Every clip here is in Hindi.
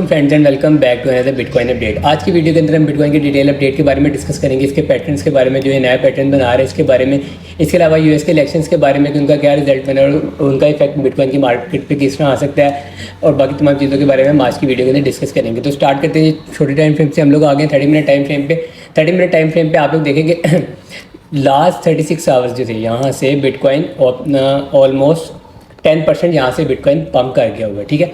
वालेकुम friends and welcome back to another Bitcoin update. आज की वीडियो के अंदर हम बिटकॉइन की डिटेल अपडेट के बारे में डिस्कस करेंगे, इसके पैटर्न्स के बारे में, जो ये नया पैटर्न बना रहा है इसके बारे में, इसके अलावा यूएस के इलेक्शंस के बारे में कि उनका क्या रिजल्ट बना और उनका इफेक्ट बिटकॉइन की मार्केट पे किस तरह आ सकता है, और बाकी तमाम चीज़ों के बारे में हम आज की वीडियो के अंदर डिस्कस करेंगे। तो स्टार्ट करते हैं छोटे टाइम फ्रेम से। हम लोग आ गए 30 मिनट टाइम फ्रेम पे। 30 मिनट टाइम फ्रेम पे आप लोग देखेंगे लास्ट 36 आवर्स जो थे, यहाँ से बिटकॉइन अपना ऑलमोस्ट 10% यहाँ से बिटकॉइन पम्प कर गया हुआ है, ठीक है,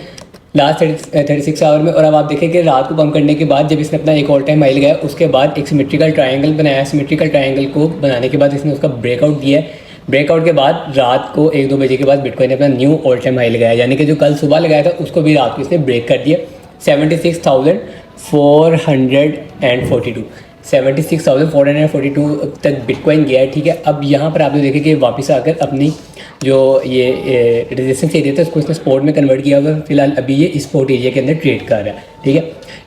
लास्ट 36 आवर में। और अब आप देखें कि रात को पम्प करने के बाद जब इसने अपना एक ऑल टाइम हाई लगाया, उसके बाद एक सिमेट्रिकल ट्रायंगल बनाया। सिमेट्रिकल ट्रायंगल को बनाने के बाद इसने उसका ब्रेकआउट दिया है। ब्रेकआउट के बाद रात को 1-2 बजे के बाद बिटकॉइन ने अपना न्यू ऑल टाइम हाई लगाया, यानी कि जो कल सुबह लगाया था उसको भी रात को इसने ब्रेक कर दिया। 76,442 तक बिटकॉइन गया है, ठीक है। अब यहाँ पर आप लोग देखें कि वापस आकर अपनी जो ये रेजिस्टेंस एरिया था उसको इसने सपोर्ट में कन्वर्ट किया हुआ है। फिलहाल अभी ये सपोर्ट एरिया के अंदर ट्रेड कर रहा है, ठीक है।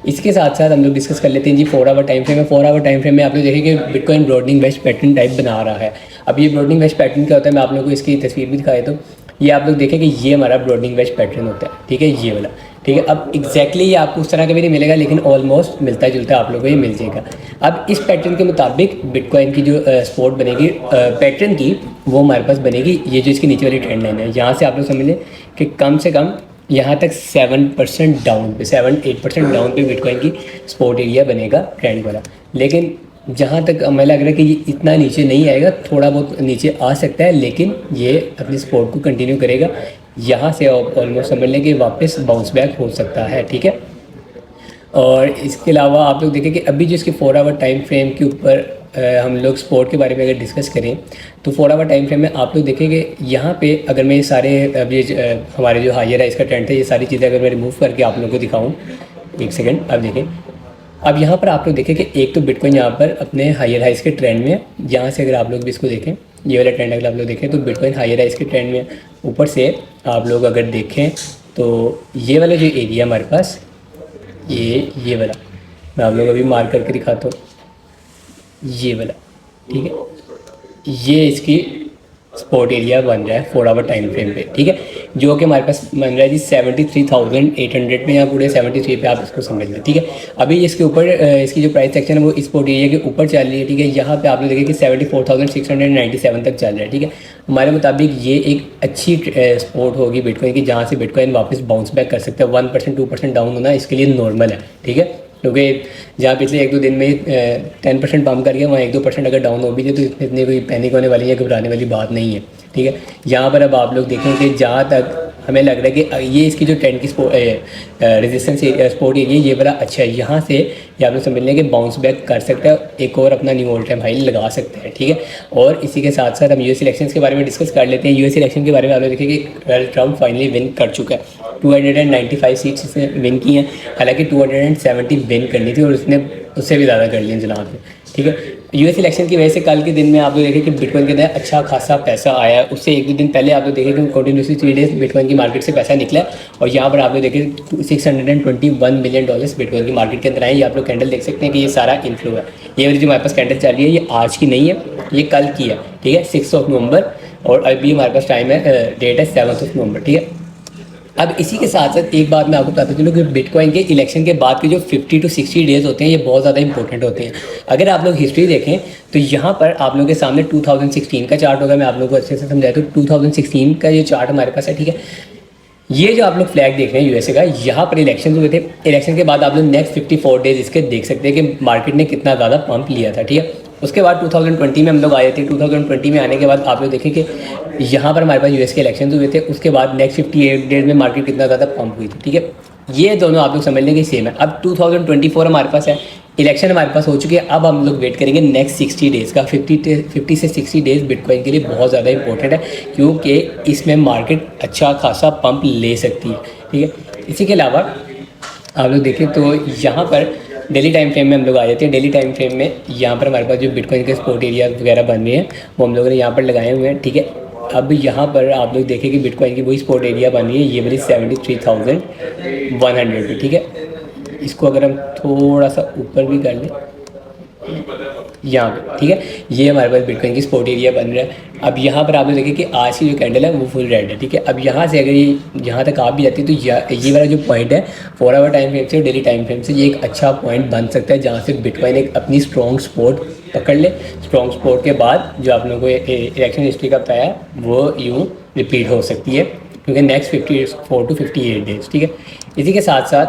इसके साथ साथ हम लोग डिस्कस कर लेते हैं जी 4 आवर टाइम फ्रेम में। 4 आवर टाइम फ्रेम में आप लोग देखें कि बिटकॉइन ब्रॉडनिंग वेस्ट पैटर्न टाइप बना रहा है। अब ये ब्रॉडनिंग वेस्ट पैटर्न क्या होता है, मैं आप लोगों को इसकी तस्वीर भी दिखाया। तो ये आप लोग देखें कि ये हमारा ब्रॉडनिंग वेस्ट पैटर्न होता है, ठीक है, ये वाला, ठीक है। अब एग्जैक्टली ये आपको उस तरह का भी नहीं मिलेगा, लेकिन ऑलमोस्ट मिलता जुलता आप लोगों को ये मिल जाएगा। अब इस पैटर्न के मुताबिक बिटकॉइन की जो सपोर्ट बनेगी पैटर्न की, वो हमारे पास बनेगी ये जो इसकी नीचे वाली ट्रेंड लाइन है। यहाँ से आप लोग समझ लें कि कम से कम यहाँ तक 7% डाउन पे, 7-8% डाउन पे बिटकॉइन की सपोर्ट एरिया बनेगा ट्रेंड वाला। लेकिन जहाँ तक हमें लग रहा है कि ये इतना नीचे नहीं आएगा, थोड़ा बहुत नीचे आ सकता है, लेकिन ये अपनी सपोर्ट को कंटिन्यू करेगा। यहाँ से ऑलमोस्ट समझ लें कि वापस बाउंस बैक हो सकता है, ठीक है। और इसके अलावा आप लोग देखें कि अभी जो इसके 4 आवर टाइम फ्रेम के ऊपर हम लोग सपोर्ट के बारे में अगर डिस्कस करें तो 4 आवर टाइम फ्रेम में आप लोग देखेंगे यहाँ पे अगर मैं ये सारे अभी हमारे जो हायर है इसका ट्रेंड है, ये सारी चीज़ें अगर मैं रिमूव करके आप लोगों को दिखाऊँ, एक सेकेंड। अब देखें, अब यहाँ पर आप लोग देखें कि एक तो बिटकॉइन यहाँ पर अपने हायर हाइस के ट्रेंड में है। यहाँ से अगर आप लोग भी इसको देखें, ये वाला ट्रेंड अगर आप लोग देखें तो बिटकॉइन हायर हाइस के ट्रेंड में। ऊपर से आप लोग अगर देखें तो ये वाला जो एरिया हमारे पास, ये वाला मैं आप लोग अभी मार्क करके दिखाता हूँ, ये वाला, ठीक है, ये इसकी सपोर्ट एरिया बन रहा है 4 आवर टाइम फ्रेम पे, ठीक है, जो कि हमारे पास बन रहा है जी 73,800 में, या पूरे 73 पे आप इसको समझ लें, ठीक है। अभी इसके ऊपर इसकी जो प्राइस सेक्शन है वो इस सपोर्ट एरिया के ऊपर चल रही है, ठीक है। यहाँ पे आप लोग देखें कि 74,697 तक चल रहा है, ठीक है। हमारे मुताबिक ये एक अच्छी सपोर्ट होगी बिटकॉइन की, जहाँ से बिटकॉइन वापस बाउंस बैक कर सकता है। 1% 2% डाउन होना इसके लिए नॉर्मल है, ठीक है, क्योंकि जहाँ पिछले 1-2 दिन में 10% पम्प कर गया, वहाँ 1-2% अगर डाउन हो भी जाए तो इतनी कोई पैनिक होने वाली या घबराने वाली बात नहीं है, ठीक है। यहाँ पर अब आप लोग देखें कि जहाँ तक हमें लग रहा है कि ये इसकी जो ट्रेंड की रेजिस्टेंस सपोर्ट एरिया ये बड़ा अच्छा है। यहाँ से ये आप लोग समझ लें कि बाउंस बैक कर सकता है, एक और अपना न्यू ऑल टाइम हाई लगा सकता है, ठीक है। और इसी के साथ साथ हम यूएस इलेक्शंस के बारे में डिस्कस कर लेते हैं। यूएस इलेक्शन के बारे में आप लोग देखें कि डोनाल्ड ट्रंप फाइनली विन कर चुका है। 295 सीट्स इसने विन की हैं, हालांकि 270 विन करनी थी और उसने उससे भी ज़्यादा कर लिया जनाब ने, ठीक है। यूएस इलेक्शन की वजह से कल के दिन में आप लोग देखें कि बिटकॉइन के अंदर अच्छा खासा पैसा आया है। उससे 1-2 दिन पहले आप लोग देखें कि कंटिन्यूसली 3 डेज बिटकॉइन की मार्केट से पैसा निकला है, और यहाँ पर आप लोग देखें $621 मिलियन बिटकॉइन की मार्केट के अंदर आए। ये आप लोग कैंडल देख सकते हैं कि ये सारा इनफ्लो है। ये वाली जो हमारे पास कैंडल चल रही है ये आज की नहीं है, ये कल की है, ठीक है, 6 नवंबर, और अभी हमारे पास टाइम है, डेट है 7 नवंबर, ठीक है। अब इसी के साथ साथ एक बात मैं आपको बताता चलूँ कि बिटकॉइन के इलेक्शन के बाद के जो 50 to 60 डेज़ होते हैं ये बहुत ज़्यादा इंपॉर्टेंट होते हैं। अगर आप लोग हिस्ट्री देखें तो यहाँ पर आप लोगों के सामने 2016 का चार्ट होगा। मैं आप लोगों को अच्छे से समझाया तो 2016 का ये चार्ट हमारे पास है, ठीक है। ये जो आप लोग फ्लैग देख रहे हैं यूएसए का, यहाँ पर इलेक्शन हुए थे। इलेक्शन के बाद आप लोग नेक्स्ट 54 डेज़ इसके देख सकते हैं कि मार्केट ने कितना ज़्यादा पंप लिया था, ठीक है। उसके बाद 2020 में हम लोग आए थे। 2020 में आने के बाद आप लोग देखें कि यहाँ पर हमारे पास यूएस के इलेक्शन हुए थे। उसके बाद नेक्स्ट 58 डेज में मार्केट कितना ज़्यादा पंप हुई थी, ठीक है। ये दोनों आप लोग समझ लेंगे सेम है। अब 2024 हमारे पास है, इलेक्शन हमारे पास हो चुके हैं। अब हम लोग वेट करेंगे नेक्स्ट 60 डेज़ का। 50 से 60 डेज़ बिटकॉइन के लिए बहुत ज़्यादा इंपॉर्टेंट है, क्योंकि इसमें मार्केट अच्छा खासा पंप ले सकती है, ठीक है। इसी के अलावा आप लोग देखें तो यहाँ पर डेली टाइम फ्रेम में हम लोग आ जाते हैं। डेली टाइम फ्रेम में यहाँ पर हमारे पास जो बिटकॉइन के सपोर्ट एरिया वगैरह बन रहे हैं वो हम लोगों ने यहाँ पर लगाए हुए हैं, ठीक है। अब यहाँ पर आप लोग देखें कि बिटकॉइन की वही सपोर्ट एरिया बन रही है, ये वाली 73,100 पे, ठीक है। इसको अगर हम थोड़ा सा ऊपर भी कर लें यहाँ पे, ठीक है। ये हमारे पास बिटकॉइन की सपोर्ट एरिया बन रहा है। अब यहाँ पर आप लोग देखिए कि आज की जो कैंडल है वो फुल रेड है, ठीक है। अब यहाँ से अगर ये यहाँ तक आप भी जाती है तो ये वाला जो पॉइंट है 4 आवर टाइम फ्रेम से, डेली टाइम फ्रेम से, ये एक अच्छा पॉइंट बन सकता है जहाँ से बिटकॉइन एक अपनी स्ट्रॉन्ग सपोर्ट पकड़ ले। स्ट्रॉन्ग सपोर्ट के बाद जो आप लोगों को इलेक्शन हिस्ट्री का बताया वो यूँ रिपीट हो सकती है, क्योंकि नेक्स्ट 54 to 58 डेज, ठीक है। इसी के साथ साथ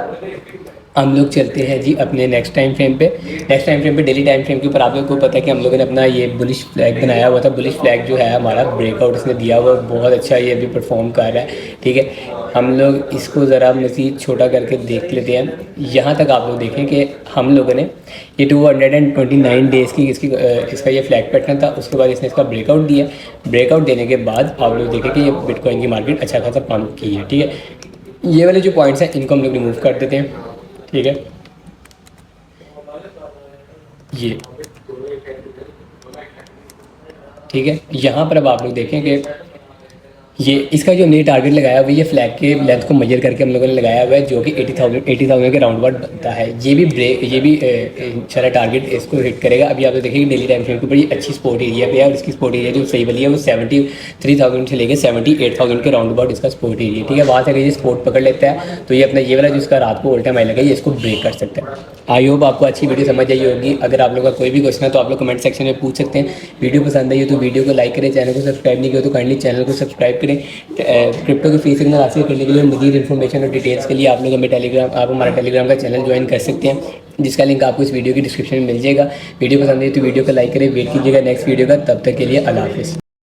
हम लोग चलते हैं जी अपने नेक्स्ट टाइम फ्रेम पे। नेक्स्ट टाइम फ्रेम पे डेली टाइम फ्रेम के ऊपर आप लोगों को पता है कि हम लोगों ने अपना ये बुलिश फ्लैग बनाया हुआ था। बुलिश फ्लैग जो है हमारा ब्रेकआउट इसने दिया हुआ, बहुत अच्छा ये अभी परफॉर्म कर रहा है, ठीक है। हम लोग इसको ज़रा मज़ीद छोटा करके देख लेते हैं। यहाँ तक आप लोग देखें कि हम लोगों ने ये 229 डेज़ की इसका ये फ्लैग पैटर्न था। उसके बाद इसने इसका ब्रेकआउट दिया। ब्रेकआउट देने के बाद आप लोग देखें कि ये बिटकॉइन की मार्केट अच्छा खासा पंप की है, ठीक है। ये वाले जो पॉइंट्स हैं इनको हम लोग रिमूव कर देते हैं, ठीक है। ये ठीक है। यहाँ पर अब आप लोग देखें कि ये इसका जो हमने टारगेट लगाया हुआ है ये फ्लैग के लेंथ को मेजर करके हम लोगों ने लगाया हुआ है, जो कि 80,000 के राउंड अबाउट बनता है। ये भी सारा टारगेट इसको हिट करेगा। अभी आप देखिए डेली टाइम फ्रेम के ऊपर ये अच्छी सपोर्ट एरिया पे है, और इसकी सपोर्ट एरिया जो सही वाली है वो 73,000 से लेकर 78,000 के राउंड अबाउट इसका सपोर्ट एरिया, ठीक है। वहाँ से अगर ये सपोर्ट पकड़ लेता है तो ये अपना ये वाला जो इसका रात को उल्टा माइल लगा ये इसको ब्रेक कर सकता है। आई होप आपको अच्छी वीडियो समझ आई होगी। अगर आप लोगों का कोई भी क्वेश्चन है तो आप लोग कमेंट सेक्शन में पूछ सकते हैं। वीडियो पसंद आई हो तो वीडियो को लाइक करें, चैनल को सब्सक्राइब नहीं किया तो काइंडली चैनल को सब्सक्राइब करें। क्रिप्टो के फ्री सिग्नल हासिल करने के लिए मज़ीद इन्फॉर्मेशन और डिटेल्स के लिए आप लोग हमारा टेलीग्राम का चैनल ज्वाइन कर सकते हैं, जिसका लिंक आपको इस वीडियो की डिस्क्रिप्शन में मिल जाएगा। वीडियो पसंद आई तो वीडियो को लाइक करें, वेट कीजिएगा नेक्स्ट वीडियो का। तब तक के लिए अल्लाह हाफिज़।